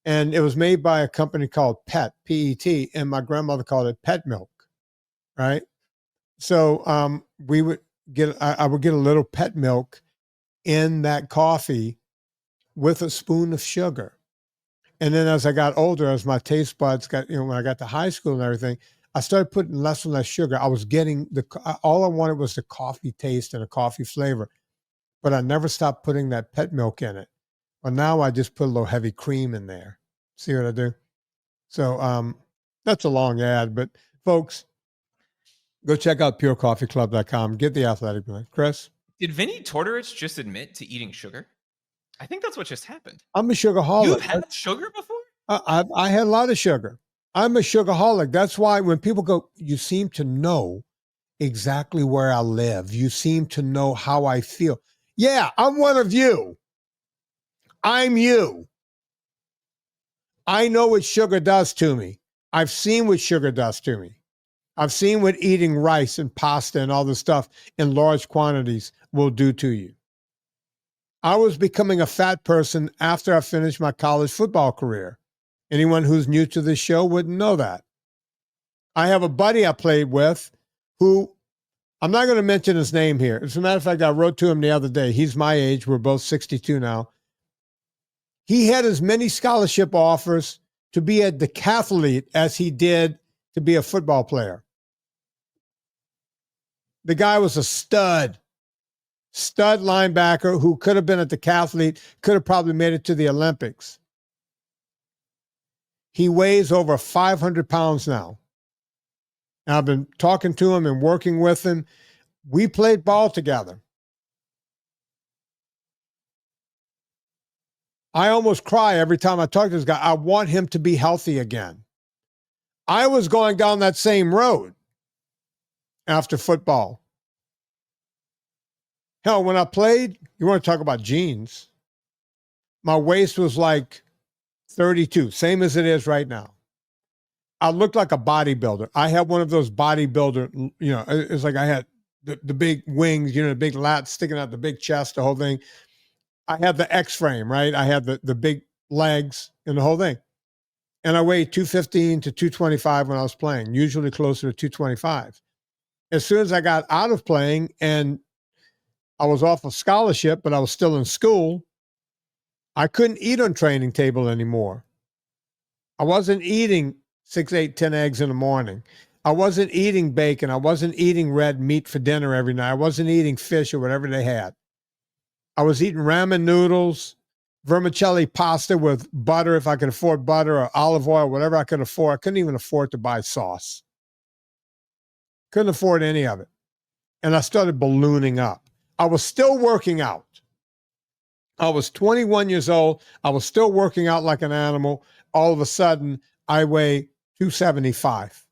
And it was made by a company called Pet, P-E-T, and my grandmother called it pet milk, right? So we would I would get a little pet milk in that coffee with a spoon of sugar. And then as I got older, as my taste buds got, when I got to high school and everything, I started putting less and less sugar. I was getting all I wanted was the coffee taste and a coffee flavor, but I never stopped putting that pet milk in it. But now I just put a little heavy cream in there. See what I do? So that's a long ad, but folks, go check out purecoffeeclub.com. Get the athletic blend. Chris? Did Vinnie Tortorich just admit to eating sugar? I think that's what just happened. I'm a sugarholic. You've had sugar before? I had a lot of sugar. I'm a sugarholic. That's why when people go, you seem to know exactly where I live. You seem to know how I feel. Yeah, I'm one of you. I'm you. I know what sugar does to me. I've seen what sugar does to me. I've seen what eating rice and pasta and all this stuff in large quantities will do to you. I was becoming a fat person after I finished my college football career. Anyone who's new to this show wouldn't know that. I have a buddy I played with who, I'm not going to mention his name here. As a matter of fact, I wrote to him the other day. He's my age. We're both 62 now. He had as many scholarship offers to be a decathlete as he did to be a football player. The guy was a stud linebacker who could have been a decathlete, could have probably made it to the Olympics. He weighs over 500 pounds now. And I've been talking to him and working with him. We played ball together. I almost cry every time I talk to this guy. I want him to be healthy again. I was going down that same road after football. Hell, when I played, you want to talk about jeans, my waist was like 32, same as it is right now. I looked like a bodybuilder. I had one of those bodybuilder, it's like I had the big wings, the big lats sticking out, the big chest, the whole thing. I had the X frame, right? I had the big legs and the whole thing. And I weighed 215 to 225 when I was playing, usually closer to 225. As soon as I got out of playing and I was off of scholarship, but I was still in school, I couldn't eat on training table anymore. I wasn't eating 6, 8, 10 eggs in the morning. I wasn't eating bacon. I wasn't eating red meat for dinner every night. I wasn't eating fish or whatever they had. I was eating ramen noodles, vermicelli pasta with butter if I could afford butter, or olive oil, whatever I could afford. I couldn't even afford to buy sauce. Couldn't afford any of it. And I started ballooning up. I was still working out. I was 21 years old. I was still working out like an animal. All of a sudden, I weigh 275.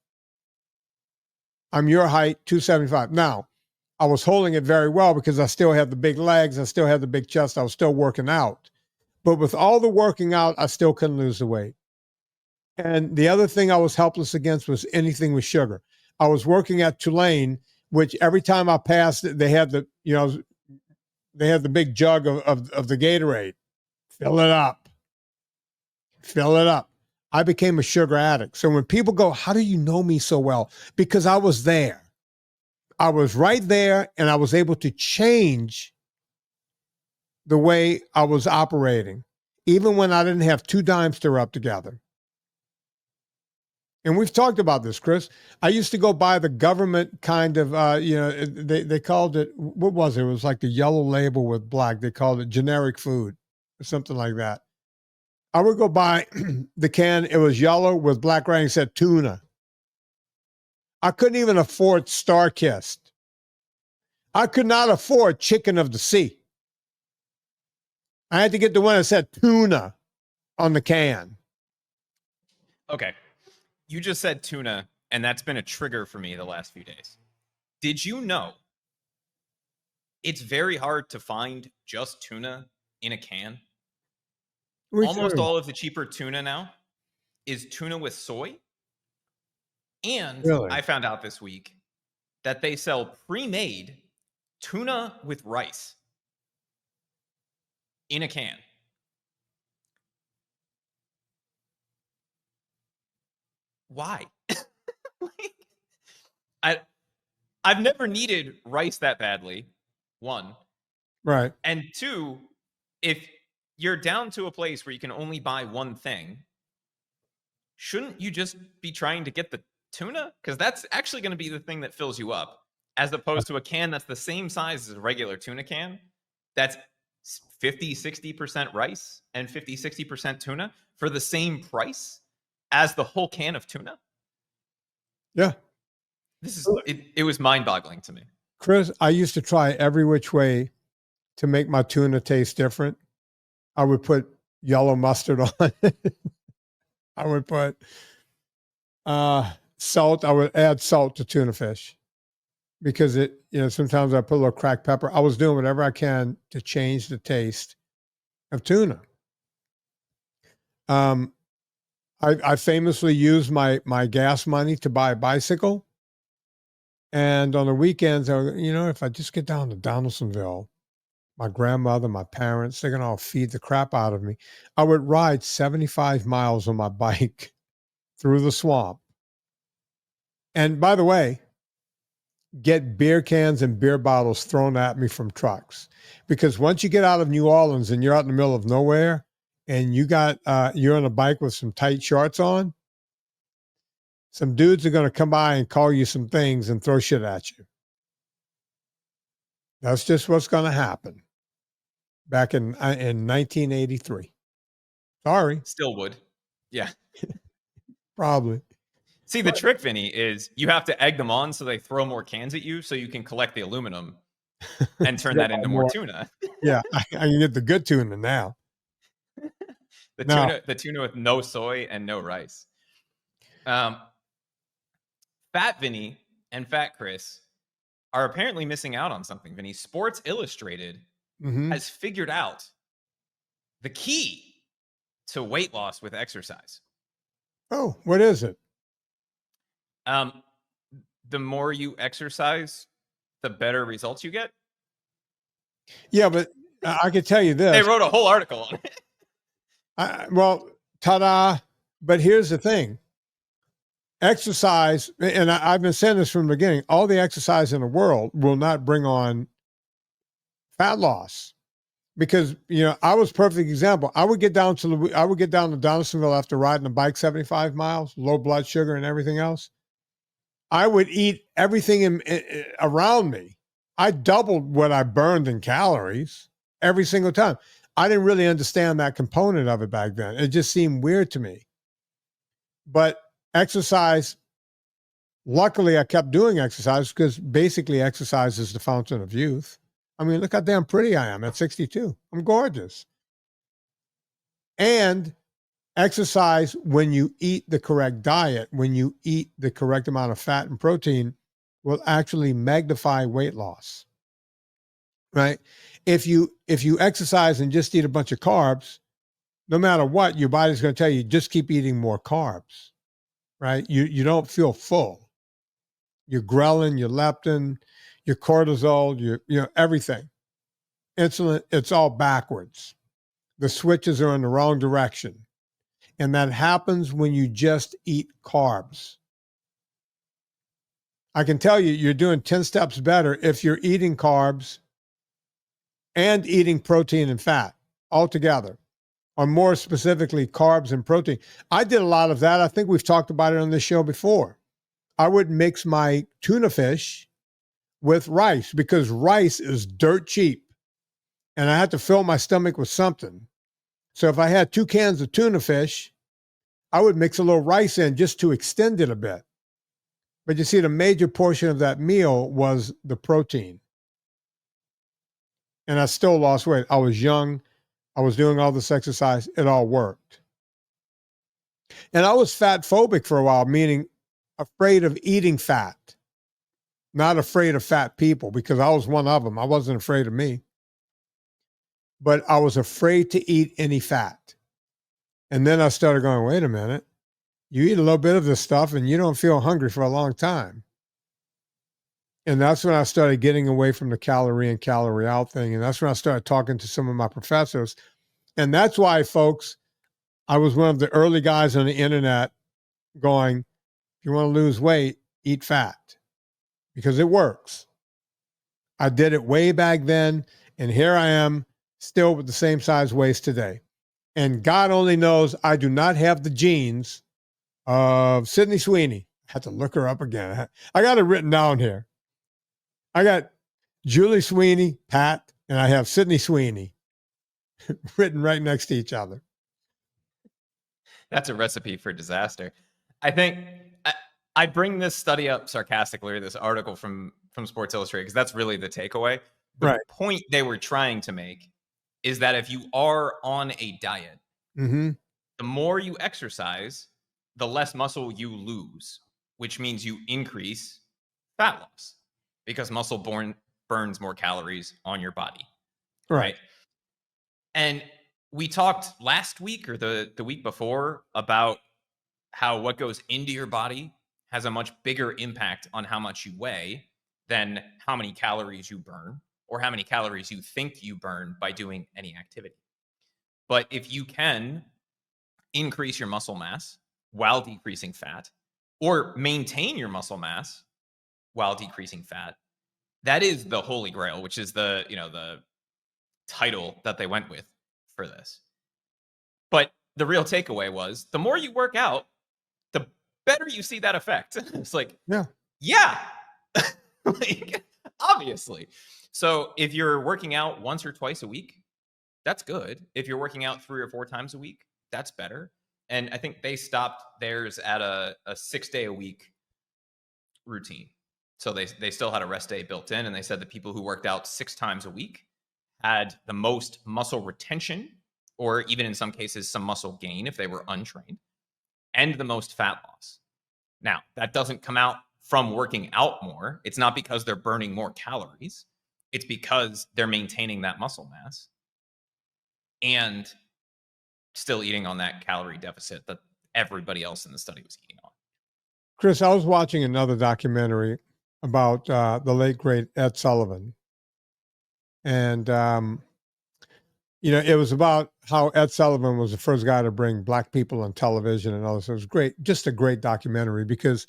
I'm your height, 275. Now, I was holding it very well because I still had the big legs. I still had the big chest. I was still working out. But with all the working out, I still couldn't lose the weight. And the other thing I was helpless against was anything with sugar. I was working at Tulane, which every time I passed, they had the, they had the big jug of the Gatorade. Fill it up. Fill it up. I became a sugar addict. So when people go, how do you know me so well? Because I was there. I was right there, and I was able to change the way I was operating, even when I didn't have 2 dimes to rub together. And we've talked about this, Chris. I used to go buy the government kind of, they called it, what was it? It was like the yellow label with black. They called it generic food or something like that. I would go buy the can. It was yellow with black writing, said tuna. I couldn't even afford Star-Kissed. I could not afford chicken of the sea. I had to get the one that said tuna on the can. Okay. You just said tuna, and that's been a trigger for me the last few days. Did you know it's very hard to find just tuna in a can? Almost all of the cheaper tuna now is tuna with soy. And Really? I found out this week that they sell pre-made tuna with rice in a can. Why? I've never needed rice that badly, 1. Right. And 2, if you're down to a place where you can only buy one thing, shouldn't you just be trying to get the tuna? Because that's actually going to be the thing that fills you up, as opposed to a can that's the same size as a regular tuna can. That's 50-60% rice and 50-60% tuna for the same price as the whole can of tuna. Yeah. This is it was mind-boggling to me. Chris, I used to try every which way to make my tuna taste different. I would put yellow mustard on it. I would put salt. I would add salt to tuna fish because sometimes I put a little cracked pepper. I was doing whatever I can to change the taste of tuna. I famously used my gas money to buy a bicycle. And on the weekends, if I just get down to Donaldsonville, my grandmother, my parents, they're going to all feed the crap out of me. I would ride 75 miles on my bike through the swamp. And by the way, get beer cans and beer bottles thrown at me from trucks. Because once you get out of New Orleans and you're out in the middle of nowhere and you're on a bike with some tight shorts on, some dudes are going to come by and call you some things and throw shit at you. That's just what's going to happen. Back in 1983. Sorry. Still would. Yeah. Probably. See, the trick, Vinny, is you have to egg them on so they throw more cans at you so you can collect the aluminum and turn that into more tuna. Yeah, I can get the good tuna now. The tuna with no soy and no rice. Fat Vinny and Fat Chris are apparently missing out on something, Vinny. Sports Illustrated has figured out the key to weight loss with exercise. Oh, what is it? The more you exercise, the better results you get. Yeah, but I can tell you this. They wrote a whole article on it. Well, ta-da. But here's the thing. Exercise, and I've been saying this from the beginning, all the exercise in the world will not bring on fat loss. Because, I was a perfect example. I would get down to Donaldsonville after riding a bike 75 miles, low blood sugar and everything else. I would eat everything around me. I doubled what I burned in calories every single time. I didn't really understand that component of it back then. It just seemed weird to me. But exercise, luckily I kept doing exercise because basically exercise is the fountain of youth. I mean, look how damn pretty I am at 62. I'm gorgeous. And exercise, when you eat the correct diet, when you eat the correct amount of fat and protein, will actually magnify weight loss. Right? If you exercise and just eat a bunch of carbs, no matter what, your body's going to tell you just keep eating more carbs. Right? You don't feel full. your ghrelin, your leptin, your cortisol, your everything. Insulin, it's all backwards. The switches are in the wrong direction. And that happens when you just eat carbs. I can tell you, you're doing 10 steps better if you're eating carbs and eating protein and fat all together, or more specifically, carbs and protein. I did a lot of that. I think we've talked about it on this show before. I would mix my tuna fish with rice because rice is dirt cheap. And I had to fill my stomach with something. So if I had 2 cans of tuna fish, I would mix a little rice in just to extend it a bit. But you see, the major portion of that meal was the protein. And I still lost weight. I was young. I was doing all this exercise. It all worked. And I was fat phobic for a while, meaning afraid of eating fat, not afraid of fat people, because I was one of them. I wasn't afraid of me. But I was afraid to eat any fat. And then I started going, wait a minute. You eat a little bit of this stuff and you don't feel hungry for a long time. And that's when I started getting away from the calorie in, calorie out thing. And that's when I started talking to some of my professors. And that's why, folks, I was one of the early guys on the internet going, if you want to lose weight, eat fat, because it works. I did it way back then. And here I am still with the same size waist today. And God only knows I do not have the genes of Sydney Sweeney. I had to look her up again. I got it written down here. I got Julie Sweeney, Pat, and I have Sydney Sweeney written right next to each other. That's a recipe for disaster. I think I bring this study up sarcastically, or this article from Sports Illustrated, because that's really the takeaway. The point they were trying to make is that if you are on a diet, the more you exercise, the less muscle you lose, which means you increase fat loss because muscle burns more calories on your body. Right. And we talked last week or the week before about how what goes into your body has a much bigger impact on how much you weigh than how many calories you burn or how many calories you think you burn by doing any activity. But if you can increase your muscle mass while decreasing fat, or maintain your muscle mass while decreasing fat, that is the holy grail, which is the title that they went with for this. But the real takeaway was the more you work out, the better you see that effect. It's like, yeah. Like, obviously. So if you're working out once or twice a week, that's good. If you're working out 3 or 4 times a week, that's better. And I think they stopped theirs at a 6-day-a-week routine. So they still had a rest day built in. And they said the people who worked out 6 times a week had the most muscle retention, or even in some cases, some muscle gain if they were untrained, and the most fat loss. Now, that doesn't come out from working out more. It's not because they're burning more calories. It's because they're maintaining that muscle mass and still eating on that calorie deficit that everybody else in the study was eating on. Chris, I was watching another documentary about the late, great Ed Sullivan. And, it was about how Ed Sullivan was the first guy to bring Black people on television and all this. It was great, just a great documentary, because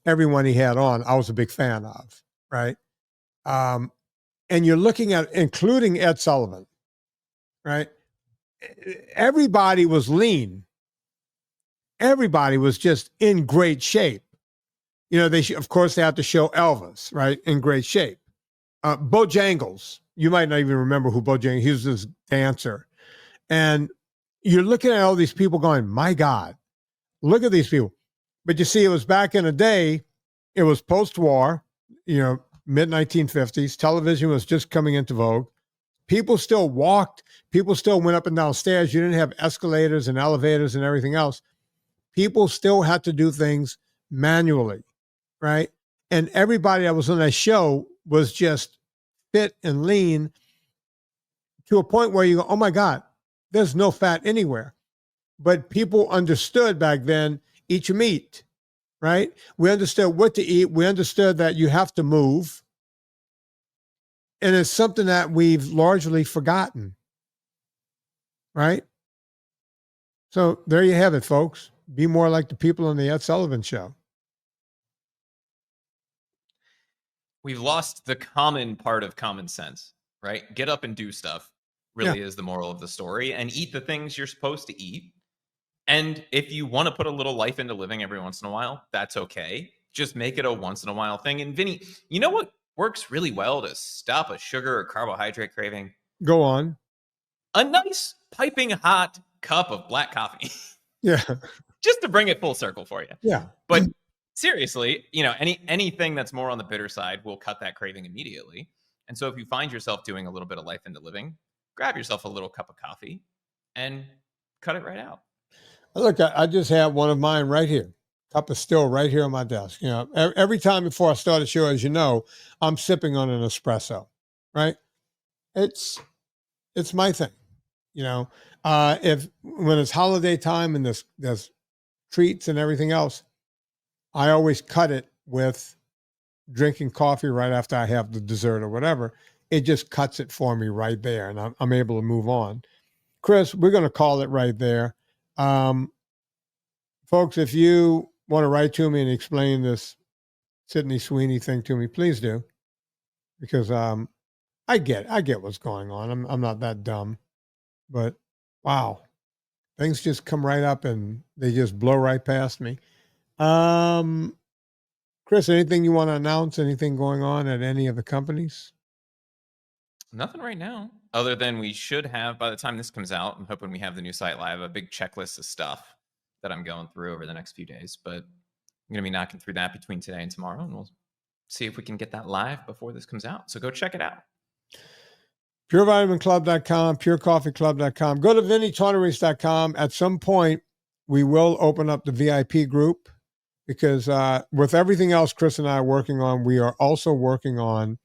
everyone he had on, I was a big fan of, right? And you're looking at, including Ed Sullivan, right? Everybody was lean. Everybody was just in great shape. Of course, they had to show Elvis, right, in great shape. Bojangles, you might not even remember who Bojangles, he was this dancer. And you're looking at all these people going, my God, look at these people. But you see, it was back in the day, it was post-war, mid-1950s. Television was just coming into vogue. People still walked. People still went up and down stairs. You didn't have escalators and elevators and everything else. People still had to do things manually, right? And everybody that was on that show was just fit and lean to a point where you go, oh my God, there's no fat anywhere. But people understood back then, eat your meat, right? We understood what to eat. We understood that you have to move. And it's something that we've largely forgotten, right? So there you have it, folks. Be more like the people on the Ed Sullivan Show. We've lost the common part of common sense, right? Get up and do stuff really is the moral of the story, and eat the things you're supposed to eat. And if you want to put a little life into living every once in a while, that's okay. Just make it a once in a while thing. And Vinny, you know what works really well to stop a sugar or carbohydrate craving? Go on. A nice piping hot cup of black coffee. Yeah. Just to bring it full circle for you. Yeah. But seriously, anything that's more on the bitter side will cut that craving immediately. And so if you find yourself doing a little bit of life into living, grab yourself a little cup of coffee and cut it right out. Look, I just have one of mine right here. Cup is still right here on my desk. Every time before I start a show, as you know, I'm sipping on an espresso, right? It's my thing. If when it's holiday time and there's treats and everything else, I always cut it with drinking coffee right after I have the dessert or whatever. It just cuts it for me right there, and I'm able to move on. Chris, we're going to call it right there. Folks, if you want to write to me and explain this Sydney Sweeney thing to me, please do, because I get what's going on. I'm not that dumb, but wow, things just come right up and they just blow right past me. Chris, anything you want to announce? Anything going on at any of the companies? Nothing right now, other than we should have, by the time this comes out, I'm hoping we have the new site live, a big checklist of stuff that I'm going through over the next few days. But I'm going to be knocking through that between today and tomorrow, and we'll see if we can get that live before this comes out. So go check it out. PureVitaminClub.com, PureCoffeeClub.com. Go to VinnieTortorich.com. At some point, we will open up the VIP group because with everything else Chris and I are working on, we are also working on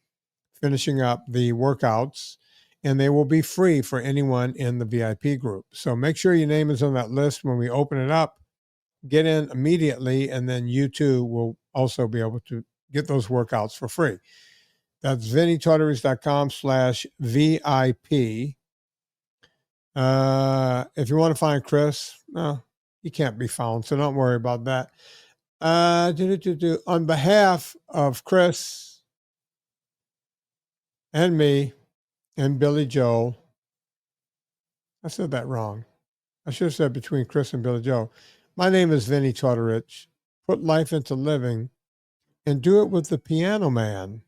finishing up the workouts, and they will be free for anyone in the VIP group. So make sure your name is on that list when we open it up. Get in immediately, and then you too will also be able to get those workouts for free. That's VinnieTortorich.com/VIP. If you want to find Chris, no, he can't be found, so don't worry about that. On behalf of Chris and me and Billy Joel, I said that wrong. I should have said between Chris and Billy Joel. My name is Vinnie Tortorich. Put life into living and do it with the Piano Man.